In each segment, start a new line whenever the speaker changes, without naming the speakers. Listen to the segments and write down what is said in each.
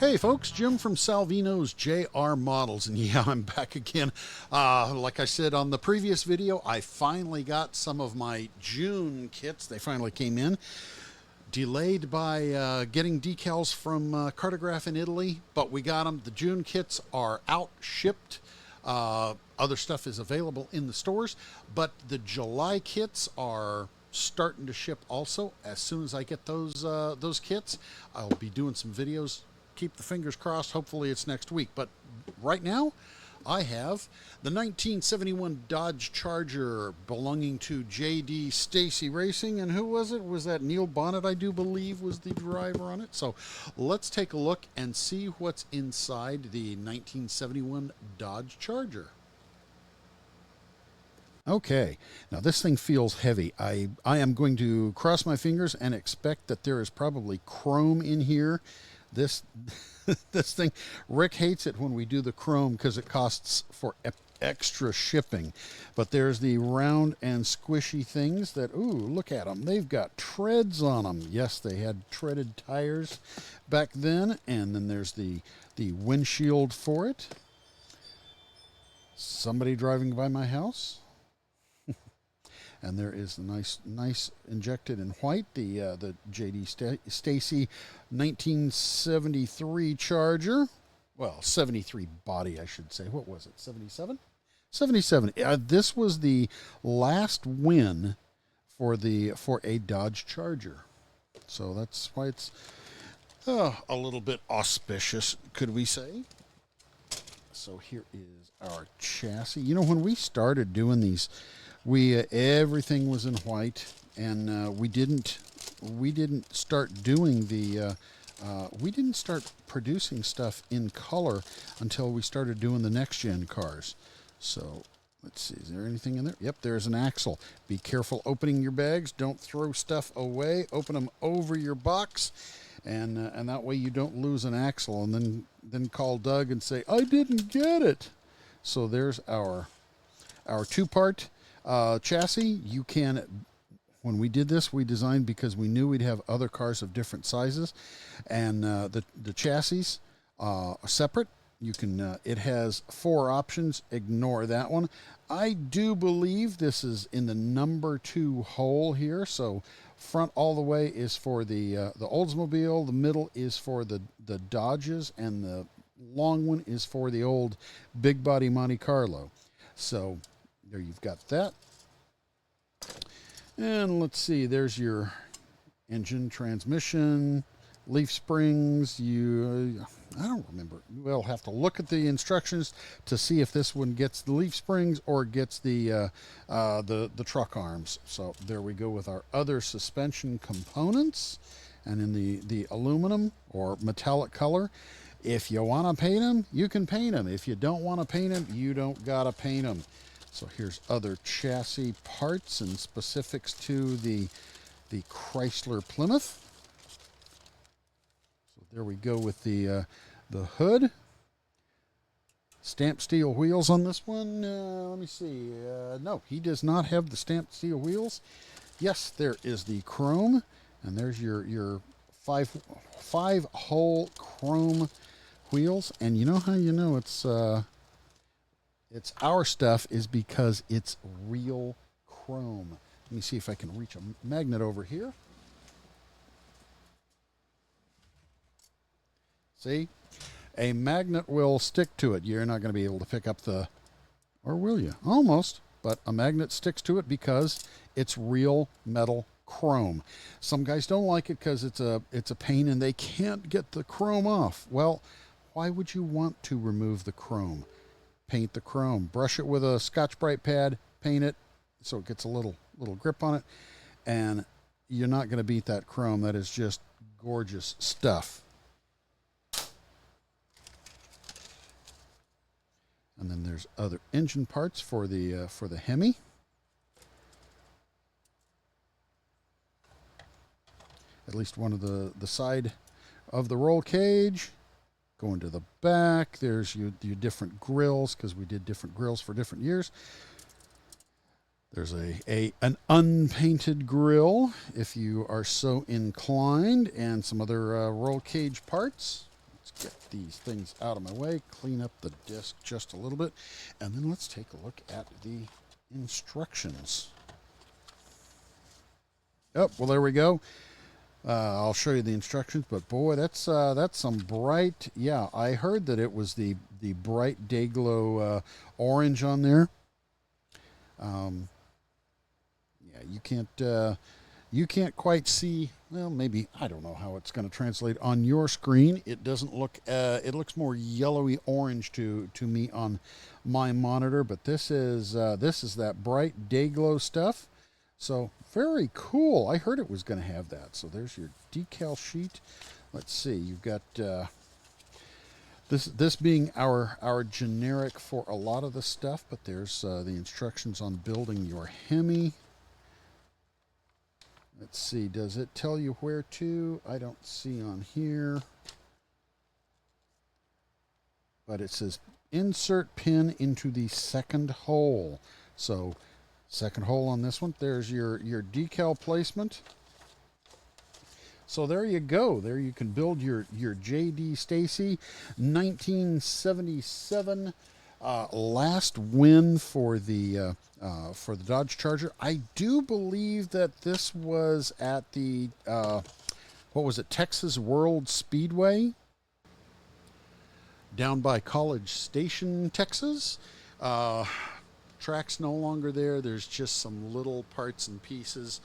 Hey folks, Jim from Salvinos J R Models, and yeah, I'm back again. Like I said on the previous video, I finally got some of my June kits. They finally came in. Delayed by getting decals from Cartograph in Italy, but we got them. The June kits are out, shipped. Other stuff is available in the stores, but the July kits are starting to ship also. As soon as I get those kits, I'll be doing some videos. Keep the fingers crossed. Hopefully it's next week. But right now, I have the 1971 Dodge Charger belonging to J D Stacy Racing. And who was it? Was that Neil Bonnet, I do believe, was the driver on it. So let's take a look and see what's inside the 1971 Dodge Charger. Okay, now this thing feels heavy. I am going to cross my fingers and expect that there is probably chrome in here. This this thing, Rick hates it when we do the chrome because it costs for extra shipping. But there's the round and squishy things that, ooh, look at them. They've got treads on them. Yes, they had treaded tires back then. And then there's the windshield for it. Somebody driving by my house. And there is the nice injected in white, the J D Stacy 1973 Charger. Well, 73 body, I should say. What was it, 77? 77. This was the last win for a Dodge Charger. So that's why it's a little bit auspicious, could we say. So here is our chassis. You know, when we started doing these, everything was in white, and we didn't start doing we didn't start producing stuff in color until we started doing the next gen cars. So let's see, is there anything in there? Yep, there's an axle. Be careful opening your bags. Don't throw stuff away. Open them over your box, and that way you don't lose an axle, and then call Doug and say, I didn't get it. So there's our two-part chassis. You can, when we did this, we designed because we knew we'd have other cars of different sizes, and the chassis are separate. You can it has 4 options. Ignore that one. I do believe this is in the number 2 hole here. So front all the way is for the Oldsmobile. The middle is for the Dodges, and the long one is for the old big body Monte Carlo. So there you've got that. And let's see, there's your engine, transmission, leaf springs. I don't remember. We'll have to look at the instructions to see if this one gets the leaf springs or gets the truck arms. So there we go with our other suspension components. And in the aluminum or metallic color, if you want to paint them, you can paint them. If you don't want to paint them, you don't got to paint them. So here's other chassis parts and specifics to the Chrysler Plymouth. So there we go with the hood. Stamped steel wheels on this one. Let me see. No, he does not have the stamped steel wheels. Yes, there is the chrome, and there's your five hole chrome wheels. And you know how you know it's our stuff is because it's real chrome. Let me see if I can reach a magnet over here. See? A magnet will stick to it. You're not going to be able to pick up or will you? Almost. But a magnet sticks to it because it's real metal chrome. Some guys don't like it because it's a pain and they can't get the chrome off. Well, why would you want to remove the chrome? Paint the chrome. Brush it with a Scotch-Brite pad. Paint it so it gets a little grip on it. And you're not going to beat that chrome. That is just gorgeous stuff. And then there's other engine parts for the Hemi. At least one of the side of the roll cage. Going to the back, there's your different grills, because we did different grills for different years. There's an unpainted grill, if you are so inclined, and some other roll cage parts. Let's get these things out of my way, clean up the disc just a little bit, and then let's take a look at the instructions. Oh, well, there we go. I'll show you the instructions, but boy, that's some bright. Yeah, I heard that it was the bright day glow orange on there. Yeah, you can't quite see. Well, maybe I don't know how it's going to translate on your screen. It doesn't look. It looks more yellowy orange to me on my monitor, but this is that bright day glow stuff. So very cool. I heard it was going to have that. So there's your decal sheet. Let's see. You've got this being our generic for a lot of the stuff, but there's the instructions on building your Hemi. Let's see. Does it tell you where to? I don't see on here, but it says insert pin into the second hole. So second hole on this one. There's your decal placement. So there you go. There you can build your J D Stacy 1977 last win for the Dodge Charger. I do believe that this was at the what was it, Texas World Speedway down by College Station, Texas. Track's no longer there. There's just some little parts and pieces.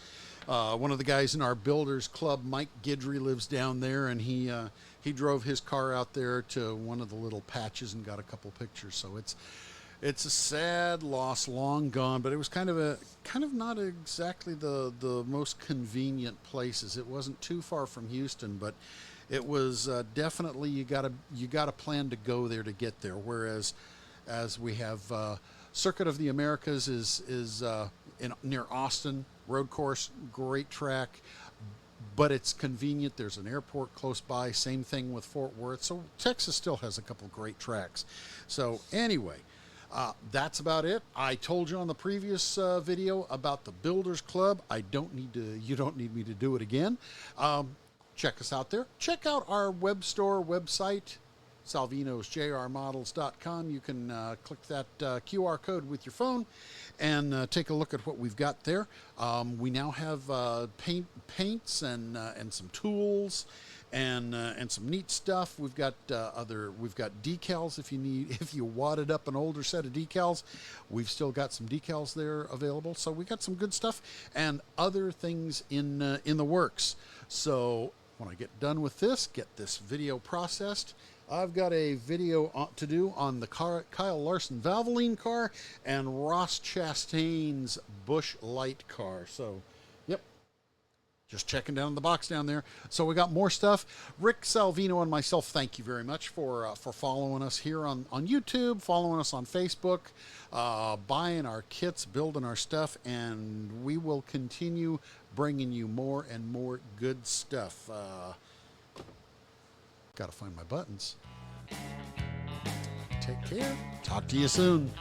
One of the guys in our builders club, Mike Guidry, lives down there, and he drove his car out there to one of the little patches and got a couple pictures. So it's a sad loss, long gone, but it was kind of not exactly the most convenient places. It wasn't too far from Houston, but it was definitely you gotta plan to go there to get there. Whereas as we have Circuit of the Americas is near Austin, road course, great track, but it's convenient. There's an airport close by. Same thing with Fort Worth. So Texas still has a couple great tracks. So anyway, that's about it. I told you on the previous video about the Builders Club. You don't need me to do it again. Check us out there. Check out our website, salvinosjrmodels.com. You can click that QR code with your phone and take a look at what we've got there. We now have paints and some tools and some neat stuff. We've got decals if you wadded up an older set of decals. We've still got some decals there available. So we got some good stuff and other things in the works. So when I get done with this, get this video processed, I've got a video to do on the Kyle Larson Valvoline car and Ross Chastain's Busch Light car. So, yep, just checking down the box down there. So we got more stuff. Rick Salvino and myself, thank you very much for following us here on YouTube, following us on Facebook, buying our kits, building our stuff, and we will continue bringing you more and more good stuff. Got to find my buttons. Take care. Talk to you soon.